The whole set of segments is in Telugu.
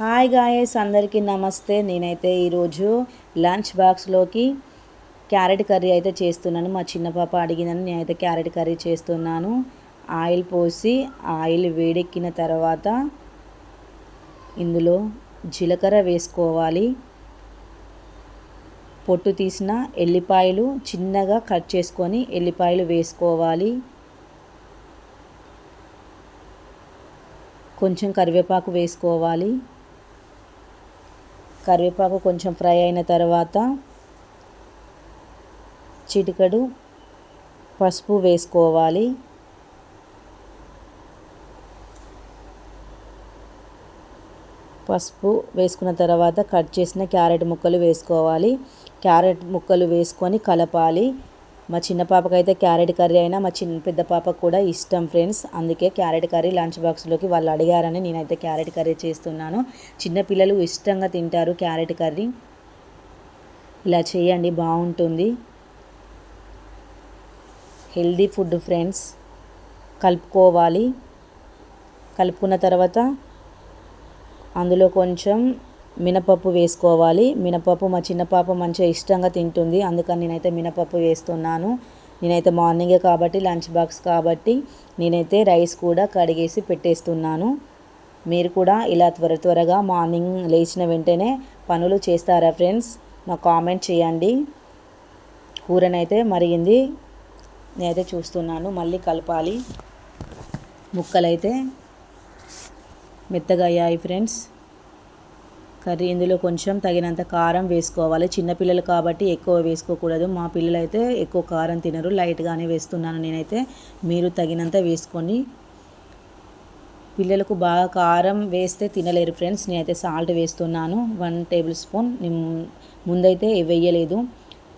హాయ్ గాయస్, అందరికీ నమస్తే. నేనైతే ఈరోజు లంచ్ బాక్స్లోకి క్యారెట్ కర్రీ అయితే చేస్తున్నాను. మా చిన్న పాప అడిగిందని నేనైతే క్యారెట్ కర్రీ చేస్తున్నాను. ఆయిల్ పోసి ఆయిల్ వేడెక్కిన తర్వాత ఇందులో జీలకర్ర వేసుకోవాలి. పొట్టు తీసిన ఎల్లిపాయలు చిన్నగా కట్ చేసుకొని ఎల్లిపాయలు వేసుకోవాలి. కొంచెం కరివేపాకు వేసుకోవాలి. కరివేపాకు కొంచెం ఫ్రై అయిన తర్వాత చిటికెడు పసుపు వేసుకోవాలి. పసుపు వేసుకున్న తర్వాత కట్ చేసిన క్యారెట్ ముక్కలు వేసుకోవాలి. క్యారెట్ ముక్కలు వేసుకొని కలపాలి. మా చిన్న పాపకైతే క్యారెట్ కర్రీ అయినా మా పెద్ద పాపకు కూడా ఇష్టం ఫ్రెండ్స్. అందుకే క్యారెట్ కర్రీ లంచ్ బాక్స్లోకి వాళ్ళు అడిగారని నేనైతే క్యారెట్ కర్రీ చేస్తున్నాను. చిన్నపిల్లలు ఇష్టంగా తింటారు క్యారెట్ కర్రీ. ఇలా చేయండి, బాగుంటుంది. Healthy food friends. కలుపుకోవాలి. కలుపుకున్న తర్వాత అందులో కొంచెం మినపప్పు వేసుకోవాలి. మినపప్పు మా చిన్న పాప మంచిగా ఇష్టంగా తింటుంది, అందుకని నేనైతే మినపప్పు వేస్తున్నాను. నేనైతే మార్నింగే కాబట్టి లంచ్ బాక్స్ కాబట్టి నేనైతే రైస్ కూడా కడిగేసి పెట్టేస్తున్నాను. మీరు కూడా ఇలా త్వరగా మార్నింగ్ లేచిన వెంటనే పనులు చేస్తారా ఫ్రెండ్స్? నాకు కామెంట్ చేయండి. కూరనైతే మరిగింది, నేనైతే చూస్తున్నాను. మళ్ళీ కలపాలి. ముక్కలైతే మెత్తగా అయ్యాయి ఫ్రెండ్స్. కర్రీ ఇందులో కొంచెం తగినంత కారం వేసుకోవాలి. చిన్నపిల్లలు కాబట్టి ఎక్కువ వేసుకోకూడదు. మా పిల్లలు అయితే ఎక్కువ కారం తినరు, లైట్గానే వేస్తున్నాను నేనైతే. మీరు తగినంత వేసుకొని. పిల్లలకు బాగా కారం వేస్తే తినలేరు ఫ్రెండ్స్. నేనైతే సాల్ట్ వేస్తున్నాను 1 టేబుల్ స్పూన్. ముందైతే వేయలేదు.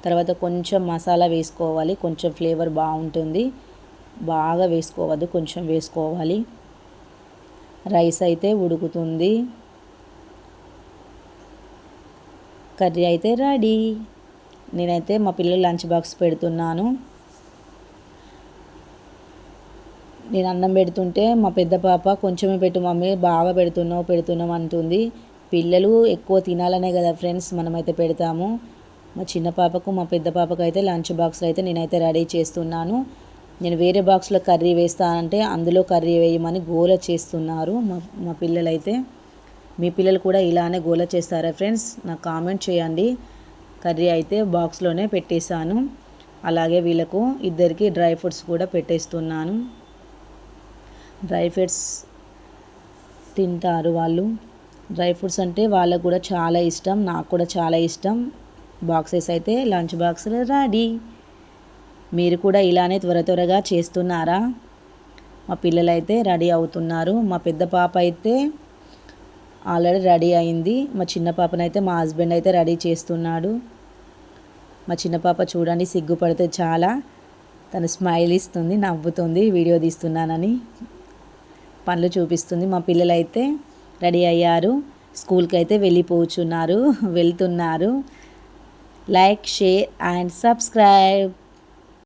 తర్వాత కొంచెం మసాలా వేసుకోవాలి, కొంచెం ఫ్లేవర్ బాగుంటుంది. బాగా వేసుకోవద్దు, కొంచెం వేసుకోవాలి. రైస్ అయితే ఉడుకుతుంది. కర్రీ అయితే రెడీ. నేనైతే మా పిల్లలు లంచ్ బాక్స్ పెడుతున్నాను. నేను అన్నం పెడుతుంటే మా పెద్ద పాప కొంచెమే పెట్టు మమ్మీ, బాగా పెడుతున్నాం అంటుంది. పిల్లలు ఎక్కువ తినాలనే కదా ఫ్రెండ్స్ మనమైతే పెడతాము. మా చిన్న పాపకు మా పెద్ద పాపకు అయితే లంచ్ బాక్స్లో అయితే నేనైతే రెడీ చేస్తున్నాను. నేను వేరే బాక్స్లో కర్రీ వేస్తానంటే అందులో కర్రీ వేయమని గోల చేస్తున్నారు మా పిల్లలైతే. మీ పిల్లలు కూడా ఇలానే గోల చేస్తారా ఫ్రెండ్స్? నాకు కామెంట్ చేయండి. కర్రీ అయితే బాక్స్లోనే పెట్టేశాను. అలాగే వీళ్ళకు ఇద్దరికి డ్రై ఫ్రూట్స్ కూడా పెట్టేస్తున్నాను. డ్రై ఫ్రూట్స్ తింటారు వాళ్ళు. డ్రై ఫ్రూట్స్ అంటే వాళ్ళకు కూడా చాలా ఇష్టం, నాకు కూడా చాలా ఇష్టం. బాక్సెస్ అయితే లంచ్ బాక్స్లో రెడీ. మీరు కూడా ఇలానే త్వరగా చేస్తున్నారా? మా పిల్లలైతే రెడీ అవుతున్నారు. మా పెద్ద పాప అయితే ఆల్రెడీ రెడీ అయింది. మా చిన్న పాపనైతే మా హస్బెండ్ అయితే రెడీ చేస్తున్నాడు. మా చిన్న పాప చూడండి, సిగ్గుపడితే చాలా తను స్మైల్ ఇస్తుంది, నవ్వుతుంది వీడియో తీస్తున్నానని. పనులు చూపిస్తుంది. మా పిల్లలైతే రెడీ అయ్యారు, స్కూల్కి అయితే వెళ్తున్నారు. Like, share and subscribe.